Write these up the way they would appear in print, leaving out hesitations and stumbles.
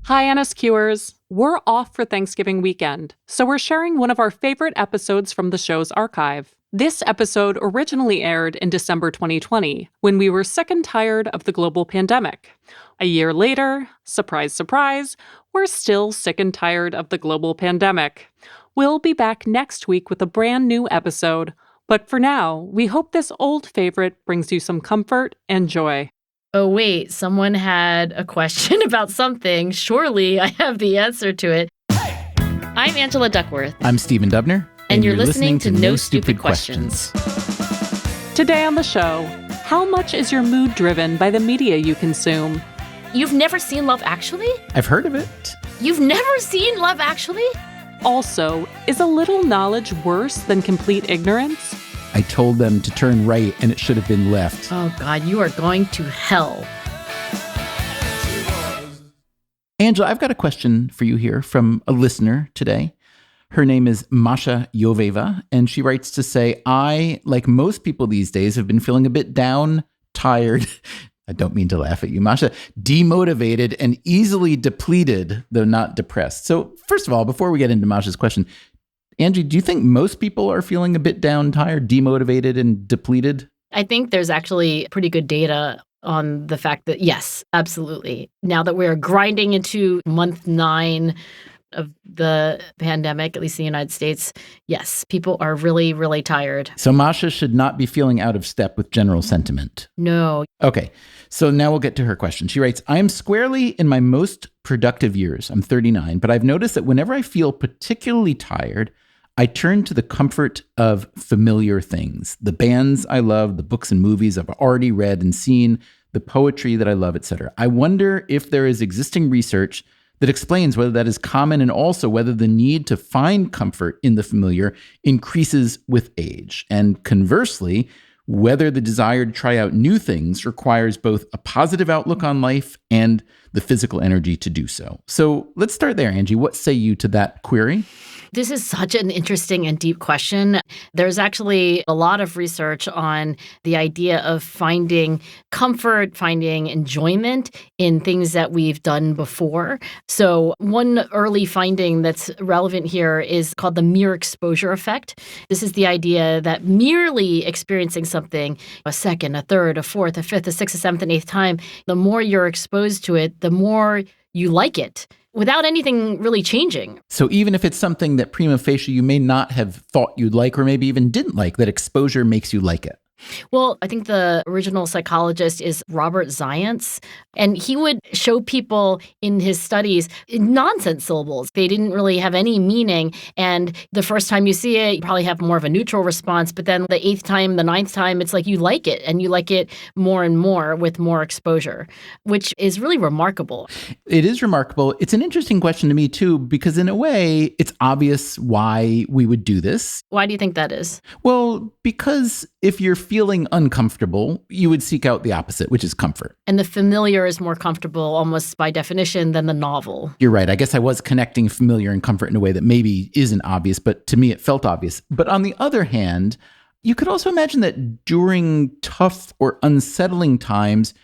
Hi, NSQers. We're off for Thanksgiving weekend, so we're sharing one of our favorite episodes from the show's archive. This episode originally aired in December 2020, when we were sick and tired of the global pandemic. A year later, surprise, surprise, we're still sick and tired of the global pandemic. We'll be back next week with a brand new episode, but for now, we hope this old favorite brings you some comfort and joy. Oh, wait, someone had a question about something. Surely I have the answer to it. I'm Angela Duckworth. I'm Stephen Dubner. And you're listening to No Stupid Questions. Today on the show, how much is your mood driven by the media you consume? You've never seen Love Actually? I've heard of it. You've never seen Love Actually? Also, is a little knowledge worse than complete ignorance? I told them to turn right and it should have been left. Oh, God, you are going to hell. Angela, I've got a question for you here from a listener today. Her name is Masha Joveva, and she writes to say, I, like most people these days, have been feeling a bit down, tired, I don't mean to laugh at you, Masha, demotivated and easily depleted, though not depressed. So first of all, before we get into Masha's question, Angie, do you think most people are feeling a bit down, tired, demotivated, and depleted? I think there's actually pretty good data on the fact that, yes, absolutely. Now that we're grinding into month 9 of the pandemic, at least in the United States, yes, people are really, really tired. So Masha should not be feeling out of step with general sentiment. No. Okay, so now we'll get to her question. She writes, I am squarely in my most productive years. I'm 39, but I've noticed that whenever I feel particularly tired, I turn to the comfort of familiar things, the bands I love, the books and movies I've already read and seen, the poetry that I love, etc. I wonder if there is existing research that explains whether that is common and also whether the need to find comfort in the familiar increases with age. And conversely, whether the desire to try out new things requires both a positive outlook on life and the physical energy to do so. So let's start there, Angie. What say you to that query? This is such an interesting and deep question. There's actually a lot of research on the idea of finding comfort, finding enjoyment in things that we've done before. So one early finding that's relevant here is called the mere exposure effect. This is the idea that merely experiencing something a second, a third, a fourth, a fifth, a sixth, a seventh, and eighth time, the more you're exposed to it, the more you like it, without anything really changing. So even if it's something that prima facie you may not have thought you'd like or maybe even didn't like, that exposure makes you like it. Well, I think the original psychologist is Robert Zients, and he would show people in his studies nonsense syllables. They didn't really have any meaning, and the first time you see it, you probably have more of a neutral response, but then the 8th time, the 9th time, it's like you like it, and you like it more and more with more exposure, which is really remarkable. It is remarkable. It's an interesting question to me, too, because in a way, it's obvious why we would do this. Why do you think that is? Well, because if you're feeling uncomfortable, you would seek out the opposite, which is comfort. And the familiar is more comfortable almost by definition than the novel. You're right. I guess I was connecting familiar and comfort in a way that maybe isn't obvious, but to me it felt obvious. But on the other hand, you could also imagine that during tough or unsettling times,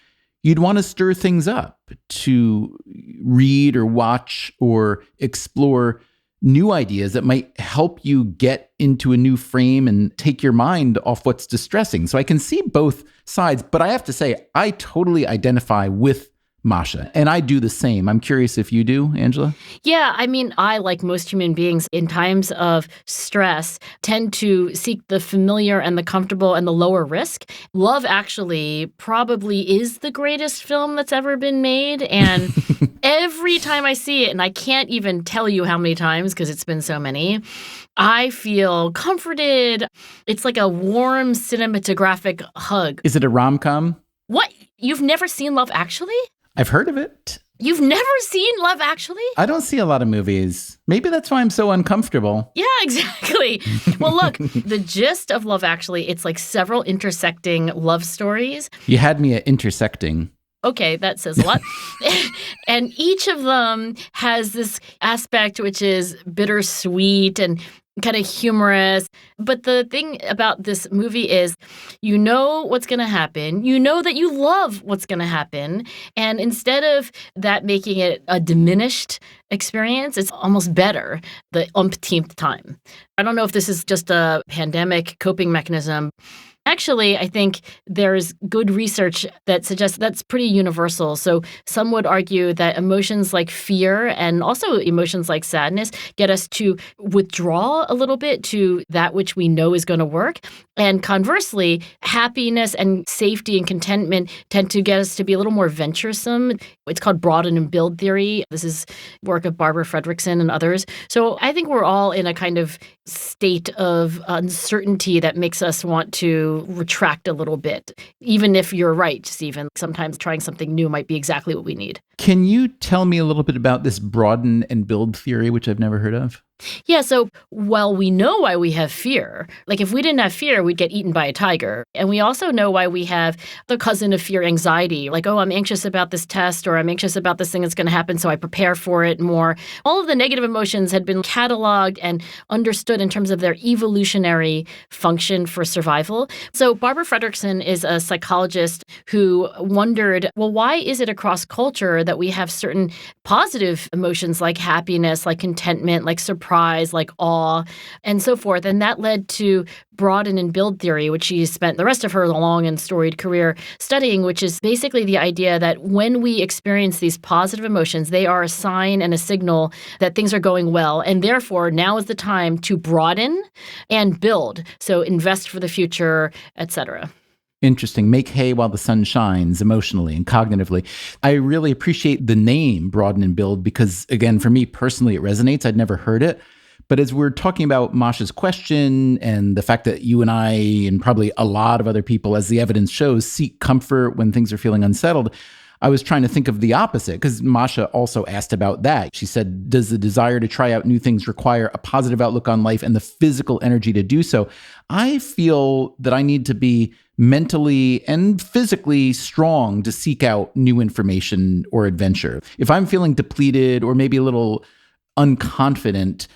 you'd want to stir things up, to read or watch or explore new ideas that might help you get into a new frame and take your mind off what's distressing. So I can see both sides, but I have to say, I totally identify with Masha, and I do the same. I'm curious if you do, Angela? Yeah, I mean, I, like most human beings, in times of stress, tend to seek the familiar and the comfortable and the lower risk. Love Actually probably is the greatest film that's ever been made, and every time I see it, and I can't even tell you how many times because it's been so many, I feel comforted. It's like a warm cinematographic hug. Is it a rom-com? What? You've never seen Love Actually? I've heard of it. You've never seen Love Actually? I don't see a lot of movies. Maybe that's why I'm so uncomfortable. Yeah, exactly. Well, look, the gist of Love Actually, it's like several intersecting love stories. You had me at intersecting. Okay, that says a lot. And each of them has this aspect which is bittersweet, and kind of humorous. But the thing about this movie is you know what's going to happen. You know that you love what's going to happen. And instead of that making it a diminished experience, it's almost better the umpteenth time. I don't know if this is just a pandemic coping mechanism. Actually, I think there's good research that suggests that's pretty universal. So some would argue that emotions like fear and also emotions like sadness get us to withdraw a little bit to that which we know is going to work. And conversely, happiness and safety and contentment tend to get us to be a little more venturesome. It's called broaden and build theory. This is work of Barbara Fredrickson and others. So I think we're all in a kind of state of uncertainty that makes us want to retract a little bit. Even if you're right, Stephen, sometimes trying something new might be exactly what we need. Can you tell me a little bit about this broaden and build theory, which I've never heard of? Yeah, so while we know why we have fear, like if we didn't have fear, we'd get eaten by a tiger. And we also know why we have the cousin of fear, anxiety, like, oh, I'm anxious about this test or I'm anxious about this thing that's going to happen, so I prepare for it more. All of the negative emotions had been cataloged and understood in terms of their evolutionary function for survival. So Barbara Fredrickson is a psychologist who wondered, well, why is it across culture that we have certain positive emotions like happiness, like contentment, like surprise, like awe, and so forth. And that led to broaden and build theory, which she spent the rest of her long and storied career studying, which is basically the idea that when we experience these positive emotions, they are a sign and a signal that things are going well. And therefore, now is the time to broaden and build. So invest for the future, etc. Interesting. Make hay while the sun shines emotionally and cognitively. I really appreciate the name broaden and build because, again, for me personally, it resonates. I'd never heard it. But as we're talking about Masha's question and the fact that you and I and probably a lot of other people, as the evidence shows, seek comfort when things are feeling unsettled, I was trying to think of the opposite because Masha also asked about that. She said, does the desire to try out new things require a positive outlook on life and the physical energy to do so? I feel that I need to be mentally and physically strong to seek out new information or adventure. If I'm feeling depleted or maybe a little unconfident,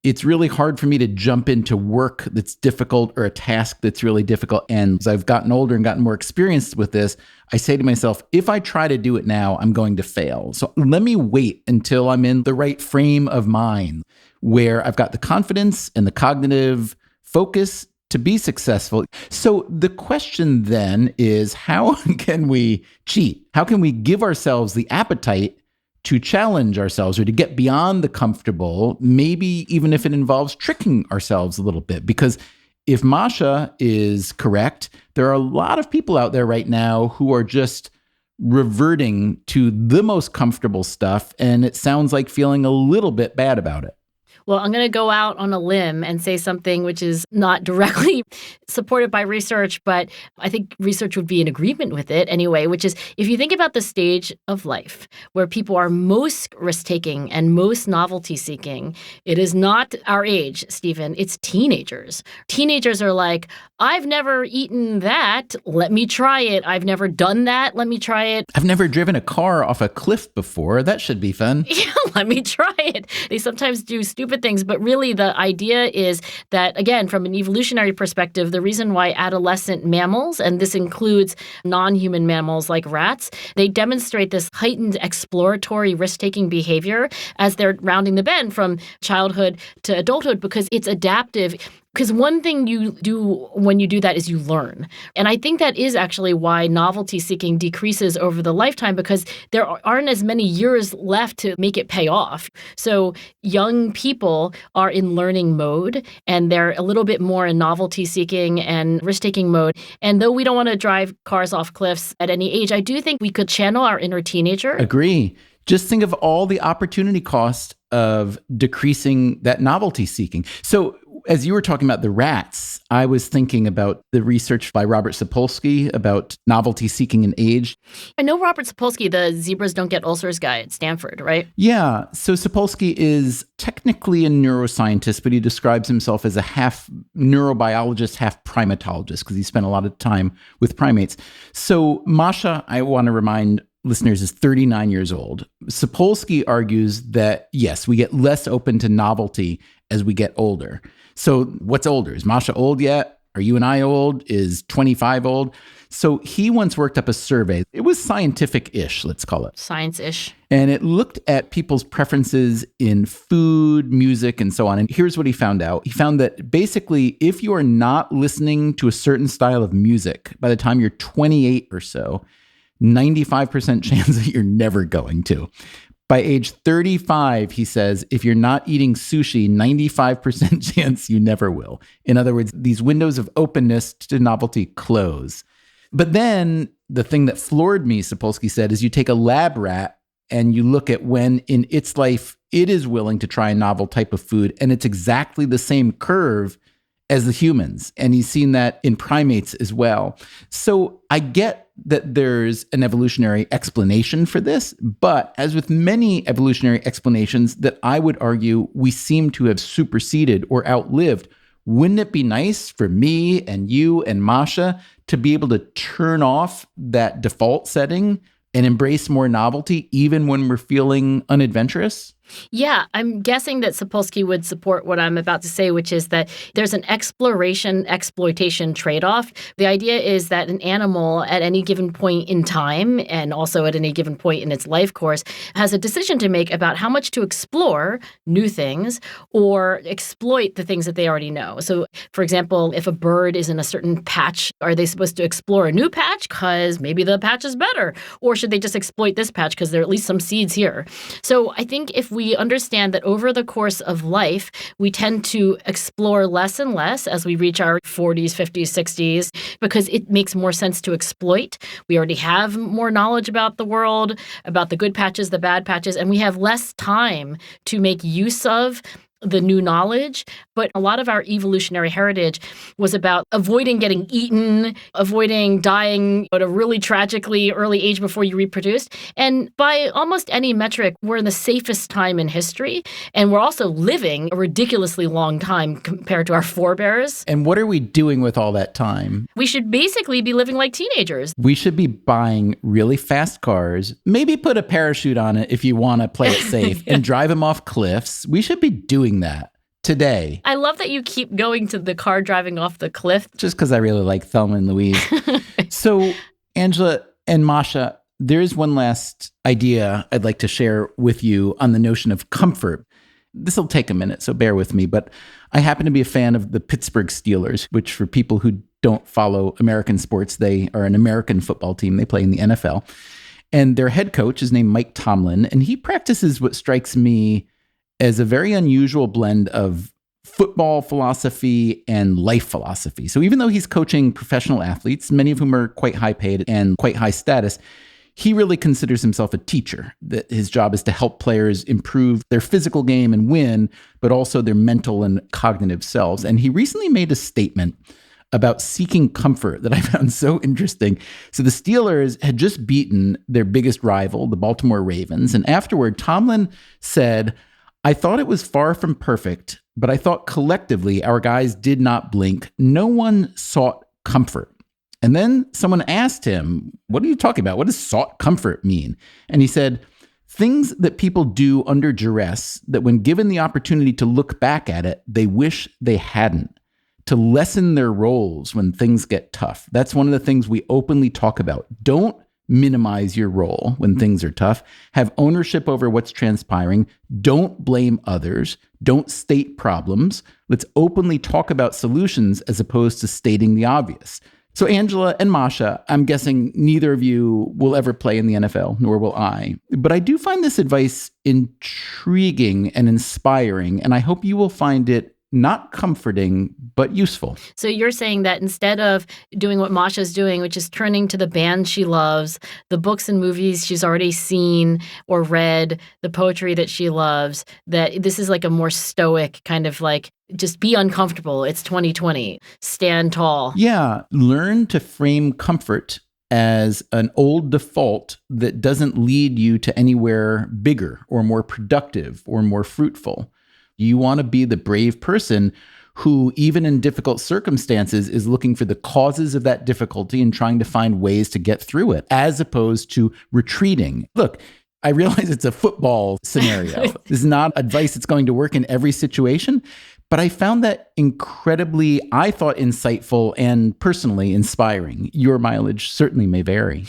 it's really hard for me to jump into work that's difficult or a task that's really difficult. And as I've gotten older and gotten more experienced with this, I say to myself, if I try to do it now, I'm going to fail. So let me wait until I'm in the right frame of mind where I've got the confidence and the cognitive focus to be successful. So the question then is, how can we cheat? How can we give ourselves the appetite to challenge ourselves or to get beyond the comfortable, maybe even if it involves tricking ourselves a little bit? Because if Masha is correct, there are a lot of people out there right now who are just reverting to the most comfortable stuff, and it sounds like feeling a little bit bad about it. Well, I'm going to go out on a limb and say something which is not directly supported by research, but I think research would be in agreement with it anyway, which is if you think about the stage of life where people are most risk-taking and most novelty-seeking, it is not our age, Stephen, it's teenagers. Teenagers are like, I've never eaten that, let me try it. I've never done that, let me try it. I've never driven a car off a cliff before, that should be fun. Yeah, let me try it. They sometimes do stupid things, but really the idea is that, again, from an evolutionary perspective, the reason why adolescent mammals, and this includes non-human mammals like rats, they demonstrate this heightened exploratory risk-taking behavior as they're rounding the bend from childhood to adulthood because it's adaptive. Because one thing you do when you do that is you learn. And I think that is actually why novelty seeking decreases over the lifetime because there aren't as many years left to make it pay off. So young people are in learning mode and they're a little bit more in novelty seeking and risk-taking mode. And though we don't want to drive cars off cliffs at any age, I do think we could channel our inner teenager. Agree. Just think of all the opportunity cost of decreasing that novelty seeking. So as you were talking about the rats, I was thinking about the research by Robert Sapolsky about novelty seeking and age. I know Robert Sapolsky, the Zebras Don't Get Ulcers guy at Stanford, right? Yeah. So Sapolsky is technically a neuroscientist, but he describes himself as a half neurobiologist, half primatologist, because he spent a lot of time with primates. So Masha, I want to remind listeners, is 39 years old. Sapolsky argues that, yes, we get less open to novelty as we get older. So what's older? Is Masha old yet? Are you and I old? Is 25 old? So he once worked up a survey. It was scientific-ish, let's call it. Science-ish. And it looked at people's preferences in food, music, and so on. And here's what he found out. He found that basically, if you are not listening to a certain style of music by the time you're 28 or so, 95% chance that you're never going to. By age 35, he says, if you're not eating sushi, 95% chance you never will. In other words, these windows of openness to novelty close. But then the thing that floored me, Sapolsky said, is you take a lab rat and you look at when in its life it is willing to try a novel type of food, and it's exactly the same curve as the humans. And he's seen that in primates as well. So I get that there's an evolutionary explanation for this, but as with many evolutionary explanations that I would argue we seem to have superseded or outlived, wouldn't it be nice for me and you and Masha to be able to turn off that default setting and embrace more novelty even when we're feeling unadventurous? Yeah, I'm guessing that Sapolsky would support what I'm about to say, which is that there's an exploration-exploitation trade-off. The idea is that an animal at any given point in time, and also at any given point in its life course, has a decision to make about how much to explore new things or exploit the things that they already know. So, for example, if a bird is in a certain patch, are they supposed to explore a new patch because maybe the patch is better? Or should they just exploit this patch because there are at least some seeds here? So I think if we understand that over the course of life, we tend to explore less and less as we reach our 40s, 50s, 60s, because it makes more sense to exploit. We already have more knowledge about the world, about the good patches, the bad patches, and we have less time to make use of the new knowledge. But a lot of our evolutionary heritage was about avoiding getting eaten, avoiding dying at a really tragically early age before you reproduced. And by almost any metric, we're in the safest time in history. And we're also living a ridiculously long time compared to our forebears. And what are we doing with all that time? We should basically be living like teenagers. We should be buying really fast cars, maybe put a parachute on it if you want to play it safe, and drive them off cliffs. We should be doing that today. I love that you keep going to the car driving off the cliff. Just because I really like Thelma and Louise. So, Angela and Masha, there's one last idea I'd like to share with you on the notion of comfort. This will take a minute, so bear with me, but I happen to be a fan of the Pittsburgh Steelers, which for people who don't follow American sports, they are an American football team. They play in the NFL. And their head coach is named Mike Tomlin, and he practices what strikes me as a very unusual blend of football philosophy and life philosophy. So even though he's coaching professional athletes, many of whom are quite high paid and quite high status, he really considers himself a teacher, that his job is to help players improve their physical game and win, but also their mental and cognitive selves. And he recently made a statement about seeking comfort that I found so interesting. So the Steelers had just beaten their biggest rival, the Baltimore Ravens. And afterward, Tomlin said, "I thought it was far from perfect, but I thought collectively our guys did not blink. No one sought comfort." And then someone asked him, "What are you talking about? What does sought comfort mean?" And he said, "Things that people do under duress that when given the opportunity to look back at it, they wish they hadn't. To lessen their roles when things get tough." That's one of the things we openly talk about. Don't minimize your role when things are tough. Have ownership over what's transpiring. Don't blame others. Don't state problems. Let's openly talk about solutions as opposed to stating the obvious. So Angela and Masha, I'm guessing neither of you will ever play in the NFL, nor will I. But I do find this advice intriguing and inspiring, and I hope you will find it not comforting, but useful. So you're saying that instead of doing what Masha's doing, which is turning to the band she loves, the books and movies she's already seen or read, the poetry that she loves, that this is like a more stoic kind of like, just be uncomfortable. It's 2020. Stand tall. Yeah. Learn to frame comfort as an old default that doesn't lead you to anywhere bigger or more productive or more fruitful. You want to be the brave person who, even in difficult circumstances, is looking for the causes of that difficulty and trying to find ways to get through it, as opposed to retreating. Look, I realize it's a football scenario. This is not advice that's going to work in every situation. But I found that incredibly, I thought, insightful and personally inspiring. Your mileage certainly may vary.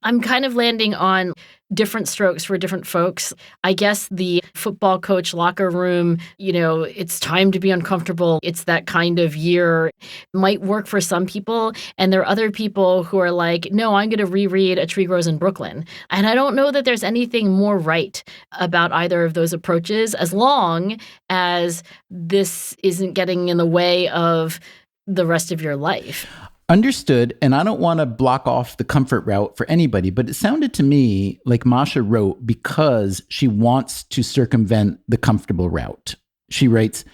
I'm kind of landing on different strokes for different folks. I guess the football coach locker room, it's time to be uncomfortable. It's that kind of year. Might work for some people. And there are other people who are like, no, I'm going to reread A Tree Grows in Brooklyn. And I don't know that there's anything more right about either of those approaches, as long as this isn't getting in the way of the rest of your life. Understood. And I don't want to block off the comfort route for anybody, but it sounded to me like Masha wrote because she wants to circumvent the comfortable route. She writes,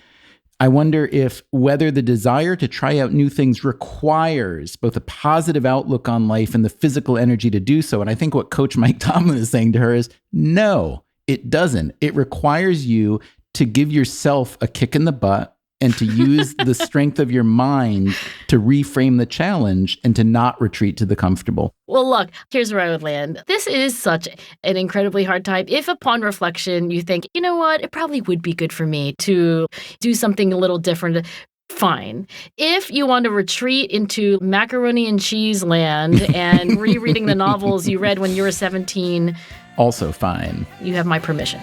I wonder if whether the desire to try out new things requires both a positive outlook on life and the physical energy to do so. And I think what Coach Mike Tomlin is saying to her is, no, it doesn't. It requires you to give yourself a kick in the butt and to use the strength of your mind to reframe the challenge and to not retreat to the comfortable. Well, look, here's where I would land. This is such an incredibly hard time. If upon reflection you think, you know what, it probably would be good for me to do something a little different, fine. If you want to retreat into macaroni and cheese land and rereading the novels you read when you were 17, also fine. You have my permission.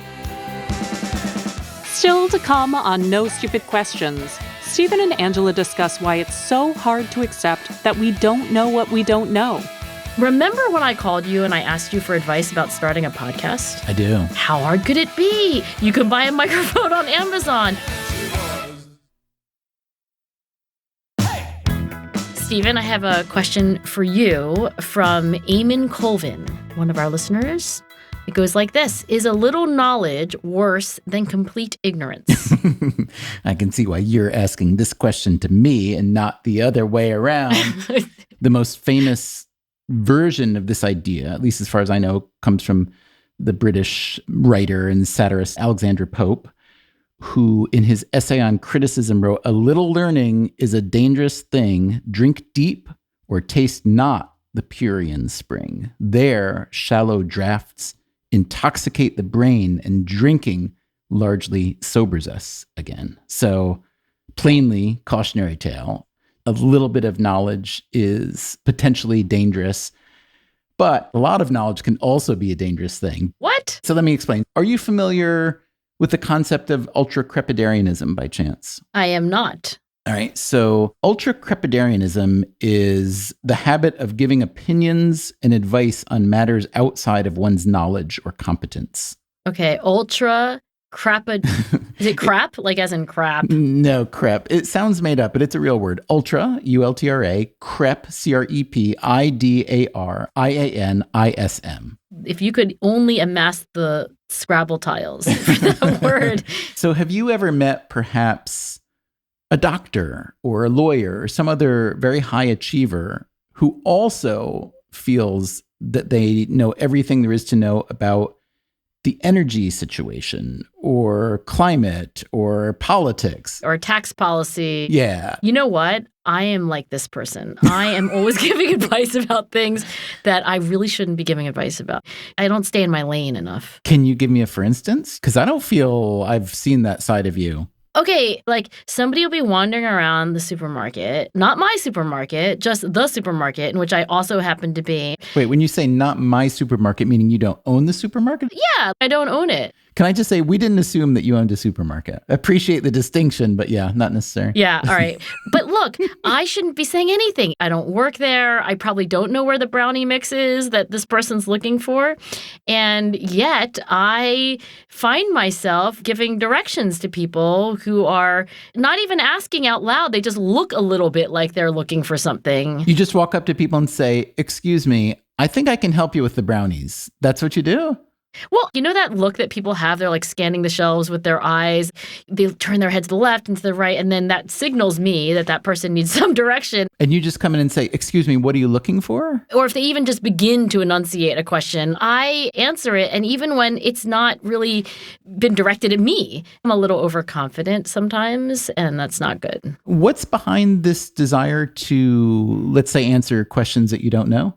Still to come on No Stupid Questions, Stephen and Angela discuss why it's so hard to accept that we don't know what we don't know. Remember when I called you and I asked you for advice about starting a podcast? I do. How hard could it be? You can buy a microphone on Amazon. Stephen, I have a question for you from Eamon Colvin, one of our listeners. It goes like this. Is a little knowledge worse than complete ignorance? I can see why you're asking this question to me and not the other way around. The most famous version of this idea, at least as far as I know, comes from the British writer and satirist Alexander Pope, who in his essay on criticism wrote, a little learning is a dangerous thing. Drink deep or taste not the Purian spring. There shallow draughts intoxicate the brain, and drinking largely sobers us again. So plainly, cautionary tale. A little bit of knowledge is potentially dangerous, but a lot of knowledge can also be a dangerous thing. What? So let me explain. Are you familiar with the concept of ultra-crepidarianism by chance? I am not. All right. So ultra-crepidarianism is the habit of giving opinions and advice on matters outside of one's knowledge or competence. Okay. Is it crap? Like as in crap? No, crep. It sounds made up, but it's a real word. Ultra, U-L-T-R-A, crep, C-R-E-P-I-D-A-R-I-A-N-I-S-M. If you could only amass the Scrabble tiles for that word. So have you ever met perhaps a doctor or a lawyer or some other very high achiever who also feels that they know everything there is to know about the energy situation or climate or politics? Or tax policy. Yeah. You know what? I am like this person. I am always giving advice about things that I really shouldn't be giving advice about. I don't stay in my lane enough. Can you give me a for instance? Because I don't feel I've seen that side of you. Okay, like somebody will be wandering around the supermarket, not my supermarket, just the supermarket in which I also happen to be. Wait, when you say not my supermarket, meaning you don't own the supermarket? Yeah, I don't own it. Can I just say, we didn't assume that you owned a supermarket. Appreciate the distinction, but yeah, not necessary. Yeah, all right. But look, I shouldn't be saying anything. I don't work there. I probably don't know where the brownie mix is that this person's looking for. And yet I find myself giving directions to people who are not even asking out loud. They just look a little bit like they're looking for something. You just walk up to people and say, excuse me, I think I can help you with the brownies. That's what you do? Well, you know that look that people have? They're like scanning the shelves with their eyes. They turn their head to the left and to the right, and then that signals me that that person needs some direction. And you just come in and say, excuse me, what are you looking for? Or if they even just begin to enunciate a question, I answer it. And even when it's not really been directed at me, I'm a little overconfident sometimes, and that's not good. What's behind this desire to, let's say, answer questions that you don't know?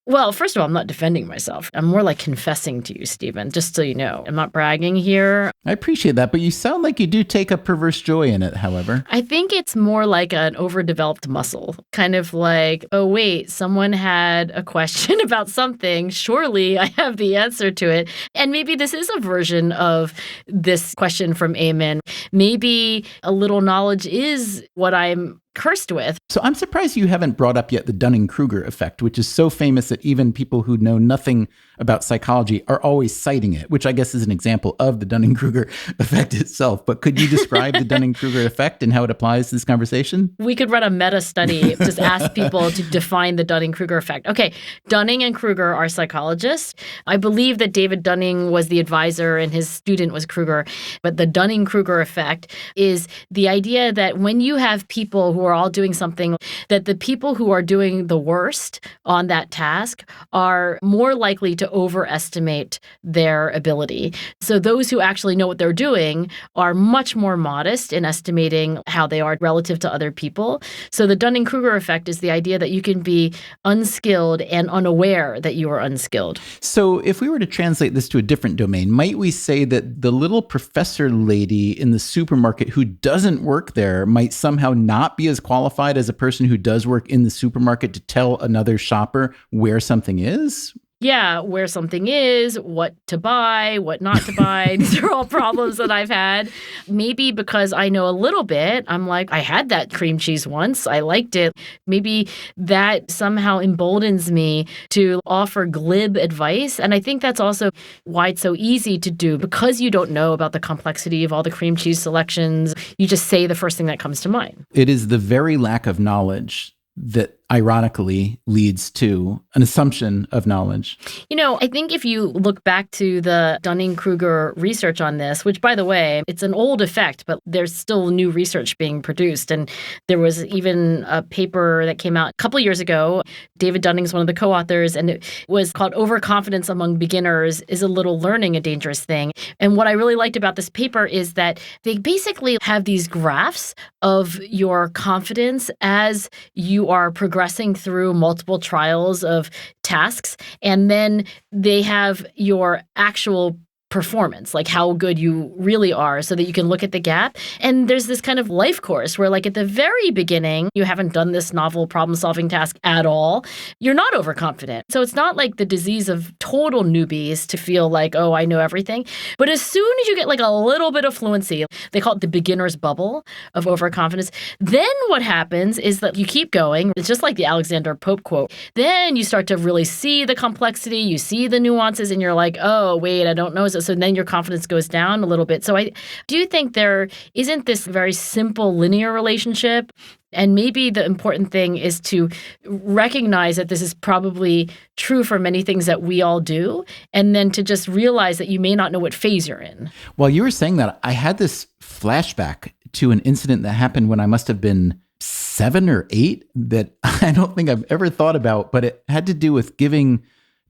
Well, first of all, I'm not defending myself. I'm more like confessing to you, Stephen, just so you know. I'm not bragging here. I appreciate that, but you sound like you do take a perverse joy in it, however. I think it's more like an overdeveloped muscle, kind of like, oh, wait, someone had a question about something. Surely I have the answer to it. And maybe this is a version of this question from Eamon. Maybe a little knowledge is what I'm cursed with. So I'm surprised you haven't brought up yet the Dunning-Kruger effect, which is so famous that even people who know nothing about psychology are always citing it, which I guess is an example of the Dunning-Kruger effect itself. But could you describe the Dunning-Kruger effect and how it applies to this conversation? We could run a meta study, just ask people to define the Dunning-Kruger effect. Okay, Dunning and Kruger are psychologists. I believe that David Dunning was the advisor and his student was Kruger. But the Dunning-Kruger effect is the idea that when you have people who are all doing something, that the people who are doing the worst on that task are more likely to overestimate their ability. So those who actually know what they're doing are much more modest in estimating how they are relative to other people. So the Dunning-Kruger effect is the idea that you can be unskilled and unaware that you are unskilled. So if we were to translate this to a different domain, might we say that the little professor lady in the supermarket who doesn't work there might somehow not be as qualified as a person who does work in the supermarket to tell another shopper where something is? Yeah, where something is, what to buy, what not to buy. These are all problems that I've had. Maybe because I know a little bit, I'm like, I had that cream cheese once. I liked it. Maybe that somehow emboldens me to offer glib advice. And I think that's also why it's so easy to do. Because you don't know about the complexity of all the cream cheese selections, you just say the first thing that comes to mind. It is the very lack of knowledge that ironically leads to an assumption of knowledge. You know, I think if you look back to the Dunning-Kruger research on this, which, by the way, it's an old effect, but there's still new research being produced. And there was even a paper that came out a couple years ago. David Dunning's one of the co-authors, and it was called Overconfidence Among Beginners Is a Little Learning a Dangerous Thing? And what I really liked about this paper is that they basically have these graphs of your confidence as you are progressing through multiple trials of tasks. And then they have your actual performance, like how good you really are, so that you can look at the gap. And there's this kind of life course where, like, at the very beginning, you haven't done this novel problem-solving task at all. You're not overconfident. So it's not like the disease of total newbies to feel like, oh, I know everything. But as soon as you get like a little bit of fluency, they call it the beginner's bubble of overconfidence. Then what happens is that you keep going. It's just like the Alexander Pope quote. Then you start to really see the complexity, you see the nuances, and you're like, oh, wait, I don't know. So then your confidence goes down a little bit. So I do think there isn't this very simple linear relationship. And maybe the important thing is to recognize that this is probably true for many things that we all do, and then to just realize that you may not know what phase you're in. While you were saying that, I had this flashback to an incident that happened when I must have been 7 or 8 that I don't think I've ever thought about, but it had to do with giving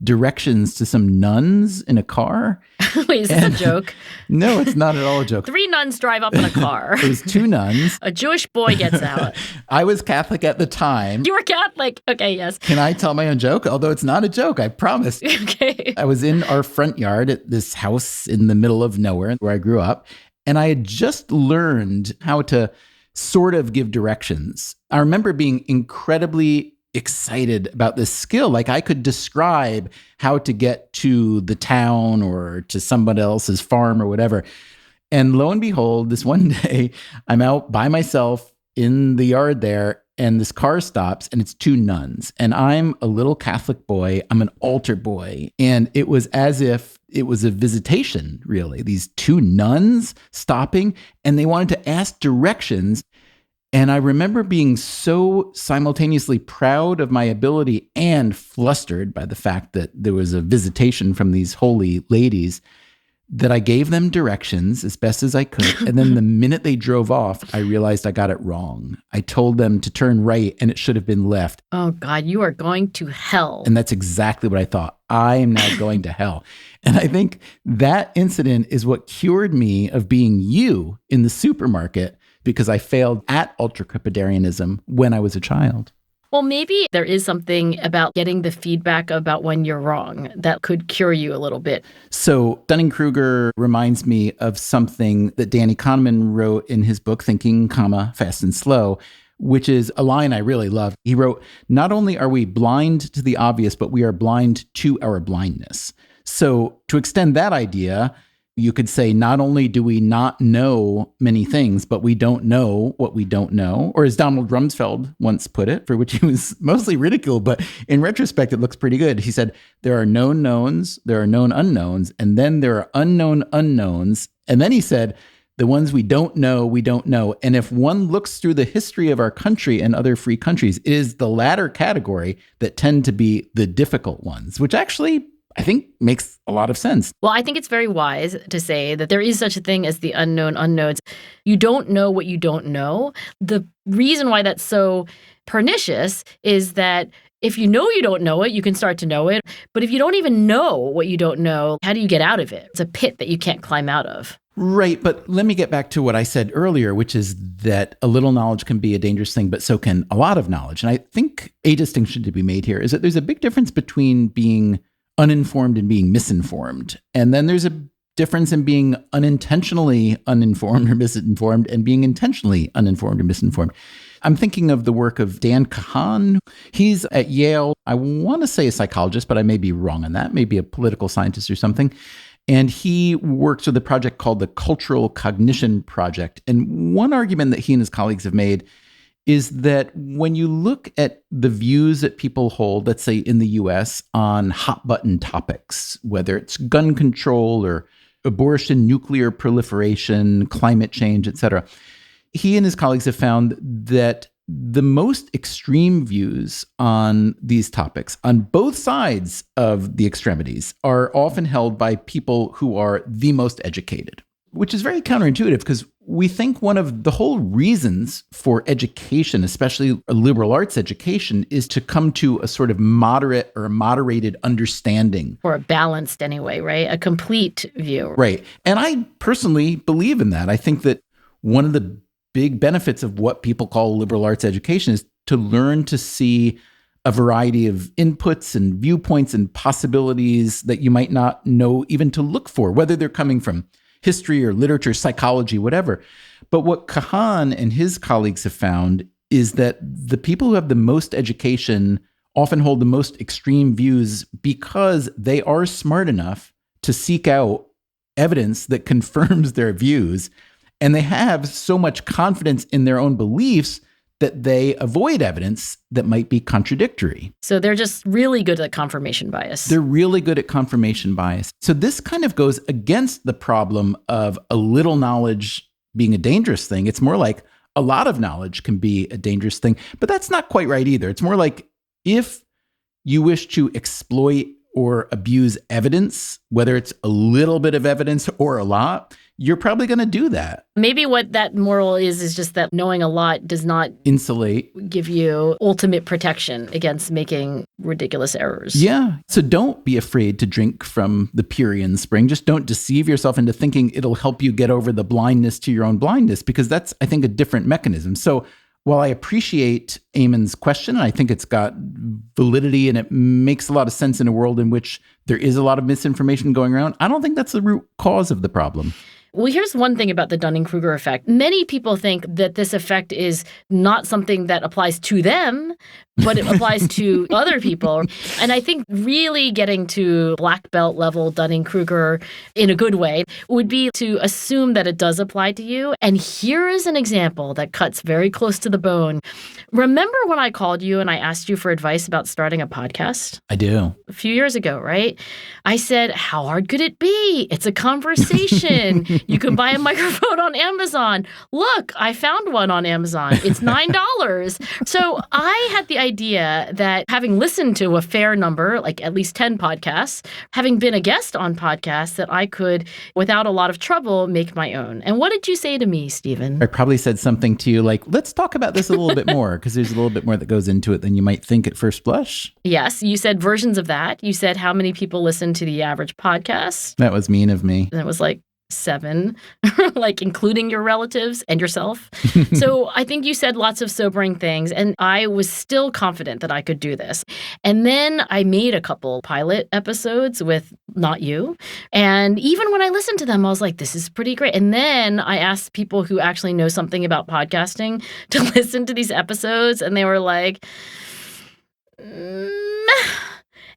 directions to some nuns in a car. Wait, is this a joke? No, it's not at all a joke. 3 nuns drive up in a car. It was 2 nuns. A Jewish boy gets out. I was Catholic at the time. You were Catholic? Okay, yes. Can I tell my own joke? Although it's not a joke, I promise. Okay. I was in our front yard at this house in the middle of nowhere where I grew up, and I had just learned how to sort of give directions. I remember being incredibly excited about this skill. Like, I could describe how to get to the town or to somebody else's farm or whatever. And lo and behold, this one day I'm out by myself in the yard there, and this car stops, and it's 2 nuns. And I'm a little Catholic boy. I'm an altar boy. And it was as if it was a visitation, really. These 2 nuns stopping, and they wanted to ask directions. And I remember being so simultaneously proud of my ability and flustered by the fact that there was a visitation from these holy ladies that I gave them directions as best as I could. And then the minute they drove off, I realized I got it wrong. I told them to turn right and it should have been left. Oh, God, you are going to hell. And that's exactly what I thought. I am now going to hell. And I think that incident is what cured me of being you in the supermarket, because I failed at ultracrepidarianism when I was a child. Well, maybe there is something about getting the feedback about when you're wrong that could cure you a little bit. So Dunning-Kruger reminds me of something that Danny Kahneman wrote in his book, Thinking, Fast and Slow, which is a line I really love. He wrote, "Not only are we blind to the obvious, but we are blind to our blindness." So to extend that idea, you could say, not only do we not know many things, but we don't know what we don't know. Or as Donald Rumsfeld once put it, for which he was mostly ridiculed, but in retrospect, it looks pretty good. He said, there are known knowns, there are known unknowns, and then there are unknown unknowns. And then he said, the ones we don't know, we don't know. And if one looks through the history of our country and other free countries, it is the latter category that tend to be the difficult ones, which actually I think makes a lot of sense. Well, I think it's very wise to say that there is such a thing as the unknown unknowns. You don't know what you don't know. The reason why that's so pernicious is that if you know you don't know it, you can start to know it. But if you don't even know what you don't know, how do you get out of it? It's a pit that you can't climb out of. Right. But let me get back to what I said earlier, which is that a little knowledge can be a dangerous thing, but so can a lot of knowledge. And I think a distinction to be made here is that there's a big difference between being uninformed and being misinformed. And then there's a difference in being unintentionally uninformed or misinformed and being intentionally uninformed or misinformed. I'm thinking of the work of Dan Kahan. He's at Yale. I want to say a psychologist, but I may be wrong on that. Maybe a political scientist or something. And he works with a project called the Cultural Cognition Project. And one argument that he and his colleagues have made is that when you look at the views that people hold, let's say in the US, on hot button topics, whether it's gun control or abortion, nuclear proliferation, climate change, et cetera, he and his colleagues have found that the most extreme views on these topics, on both sides of the extremities, are often held by people who are the most educated, which is very counterintuitive because we think one of the whole reasons for education, especially a liberal arts education, is to come to a sort of moderate or moderated understanding. Or a balanced anyway, right? A complete view. Right. And I personally believe in that. I think that one of the big benefits of what people call liberal arts education is to learn to see a variety of inputs and viewpoints and possibilities that you might not know even to look for, whether they're coming from history or literature, psychology, whatever. But what Kahan and his colleagues have found is that the people who have the most education often hold the most extreme views because they are smart enough to seek out evidence that confirms their views. And they have so much confidence in their own beliefs that they avoid evidence that might be contradictory. So they're just really good at confirmation bias. They're really good at confirmation bias. So this kind of goes against the problem of a little knowledge being a dangerous thing. It's more like a lot of knowledge can be a dangerous thing, but that's not quite right either. It's more like if you wish to exploit or abuse evidence, whether it's a little bit of evidence or a lot, you're probably going to do that. Maybe what that moral is just that knowing a lot does not insulate, give you ultimate protection against making ridiculous errors. Yeah. So don't be afraid to drink from the Pierian spring. Just don't deceive yourself into thinking it'll help you get over the blindness to your own blindness, because that's, I think, a different mechanism. So while I appreciate Eamon's question, and I think it's got validity and it makes a lot of sense in a world in which there is a lot of misinformation going around, I don't think that's the root cause of the problem. Well, here's one thing about the Dunning-Kruger effect. Many people think that this effect is not something that applies to them, but it applies to other people. And I think really getting to black belt level Dunning-Kruger in a good way would be to assume that it does apply to you. And here is an example that cuts very close to the bone. Remember when I called you and I asked you for advice about starting a podcast? I do. A few years ago, right? right? I said, how hard could it be? It's a conversation. You can buy a microphone on Amazon. Look, I found one on Amazon. It's $9. So I had the idea that having listened to a fair number, like at least 10 podcasts, having been a guest on podcasts, that I could, without a lot of trouble, make my own. And what did you say to me, Stephen? I probably said something to you like, let's talk about this a little bit more, because there's a little bit more that goes into it than you might think at first blush. Yes, you said versions of that. You said how many people listen to the average podcast. That was mean of me. And it was like 7, like including your relatives and yourself. So I think you said lots of sobering things, and I was still confident that I could do this. And then I made a couple pilot episodes with not you. And even when I listened to them, I was like, this is pretty great. And then I asked people who actually know something about podcasting to listen to these episodes, and they were like,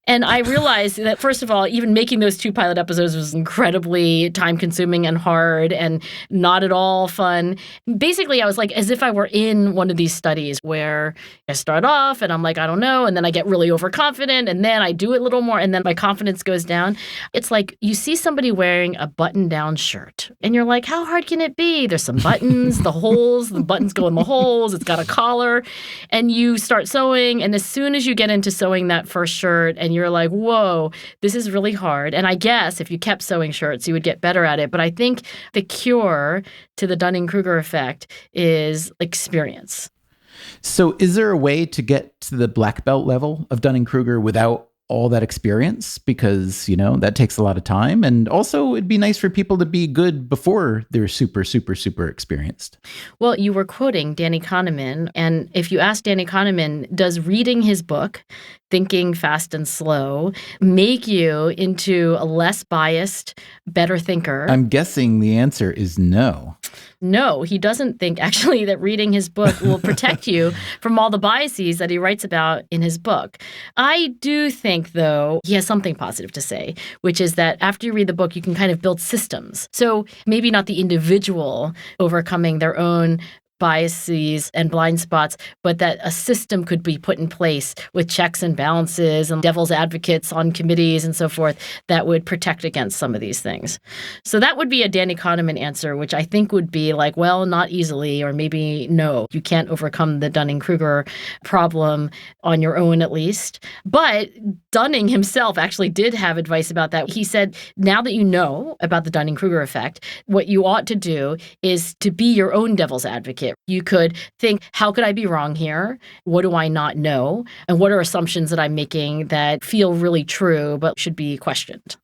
And I realized that, first of all, even making those 2 pilot episodes was incredibly time-consuming and hard and not at all fun. Basically, I was like, as if I were in one of these studies where I start off and I'm like, I don't know, and then I get really overconfident, and then I do it a little more, and then my confidence goes down. It's like you see somebody wearing a button-down shirt, and you're like, how hard can it be? There's some buttons, the buttons go in the holes, it's got a collar, and you start sewing, and as soon as you get into sewing that first shirt, and you're like, whoa, this is really hard. And I guess if you kept sewing shirts, you would get better at it. But I think the cure to the Dunning-Kruger effect is experience. So is there a way to get to the black belt level of Dunning-Kruger without all that experience? Because, that takes a lot of time. And also it'd be nice for people to be good before they're super, super, super experienced. Well, you were quoting Danny Kahneman. And if you ask Danny Kahneman, does reading his book, Thinking Fast and Slow, make you into a less biased, better thinker? I'm guessing the answer is no. No, he doesn't think actually that reading his book will protect you from all the biases that he writes about in his book. I do think, though, he has something positive to say, which is that after you read the book, you can kind of build systems. So maybe not the individual overcoming their own biases and blind spots, but that a system could be put in place with checks and balances and devil's advocates on committees and so forth that would protect against some of these things. So that would be a Danny Kahneman answer, which I think would be like, well, not easily, or maybe no, you can't overcome the Dunning-Kruger problem on your own at least. But Dunning himself actually did have advice about that. He said, now that you know about the Dunning-Kruger effect, what you ought to do is to be your own devil's advocate. You could think, how could I be wrong here? What do I not know? And what are assumptions that I'm making that feel really true but should be questioned?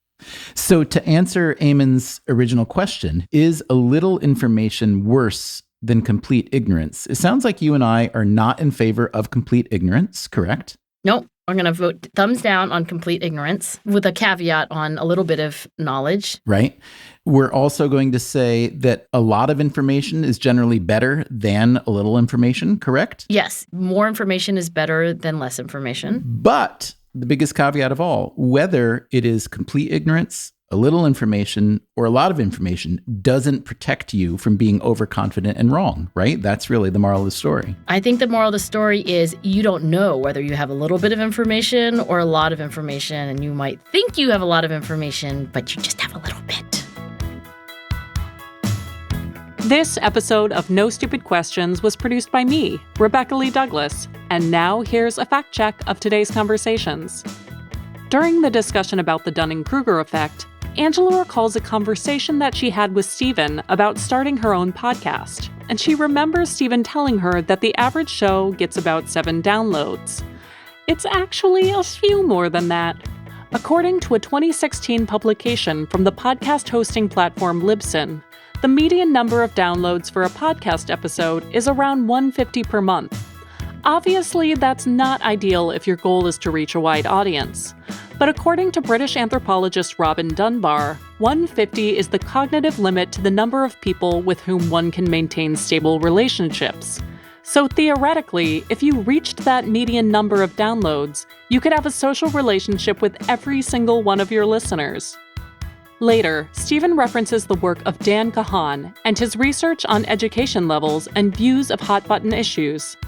So to answer Eamon's original question, is a little information worse than complete ignorance? It sounds like you and I are not in favor of complete ignorance, correct? Nope. I'm going to vote thumbs down on complete ignorance with a caveat on a little bit of knowledge. Right. We're also going to say that a lot of information is generally better than a little information, correct? Yes. More information is better than less information. But the biggest caveat of all, whether it is complete ignorance, a little information, or a lot of information, doesn't protect you from being overconfident and wrong, right? That's really the moral of the story. I think the moral of the story is you don't know whether you have a little bit of information or a lot of information, and you might think you have a lot of information, but you just have a little bit. This episode of No Stupid Questions was produced by me, Rebecca Lee Douglas, and now here's a fact check of today's conversations. During the discussion about the Dunning-Kruger effect, Angela recalls a conversation that she had with Stephen about starting her own podcast, and she remembers Stephen telling her that the average show gets about 7 downloads. It's actually a few more than that. According to a 2016 publication from the podcast hosting platform Libsyn, the median number of downloads for a podcast episode is around 150 per month. Obviously, that's not ideal if your goal is to reach a wide audience. But according to British anthropologist Robin Dunbar, 150 is the cognitive limit to the number of people with whom one can maintain stable relationships. So theoretically, if you reached that median number of downloads, you could have a social relationship with every single one of your listeners. Later, Stephen references the work of Dan Kahan and his research on education levels and views of hot-button issues.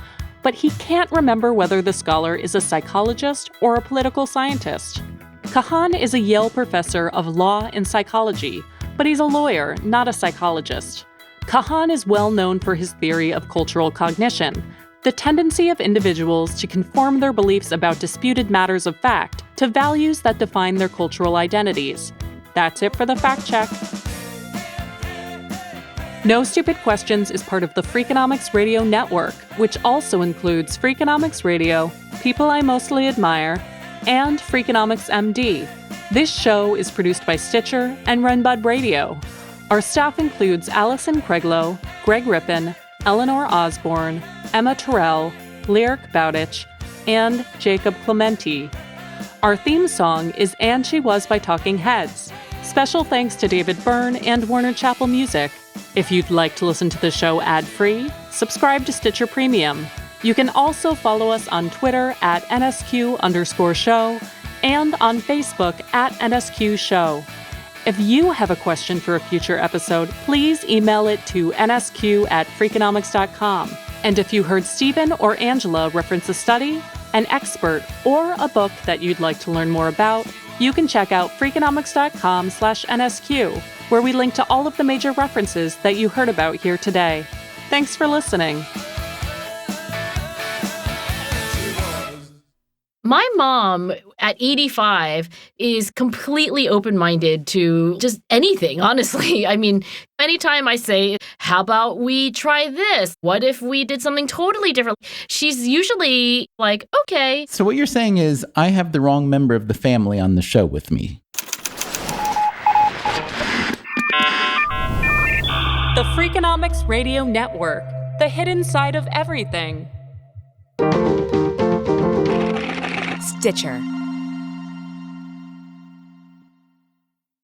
But he can't remember whether the scholar is a psychologist or a political scientist. Maughan is a Yale professor of law and psychology, but he's a lawyer, not a psychologist. Maughan is well known for his theory of cultural cognition, the tendency of individuals to conform their beliefs about disputed matters of fact to values that define their cultural identities. That's it for the fact check. No Stupid Questions is part of the Freakonomics Radio Network, which also includes Freakonomics Radio, People I Mostly Admire, and Freakonomics MD. This show is produced by Stitcher and Renbud Radio. Our staff includes Allison Craiglow, Greg Rippin, Eleanor Osborne, Emma Terrell, Lyric Bowditch, and Jacob Clementi. Our theme song is And She Was by Talking Heads. Special thanks to David Byrne and Warner Chappell Music. If you'd like to listen to the show ad-free, subscribe to Stitcher Premium. You can also follow us on Twitter at NSQ_show and on Facebook at NSQ Show. If you have a question for a future episode, please email it to nsq@freakonomics.com. And if you heard Stephen or Angela reference a study, an expert, or a book that you'd like to learn more about, you can check out freakonomics.com/NSQ, where we link to all of the major references that you heard about here today. Thanks for listening. My mom at 85 is completely open-minded to just anything, honestly. I mean, anytime I say, how about we try this? What if we did something totally different? She's usually like, okay. So what you're saying is I have the wrong member of the family on the show with me. The Freakonomics Radio Network, the hidden side of everything. Stitcher.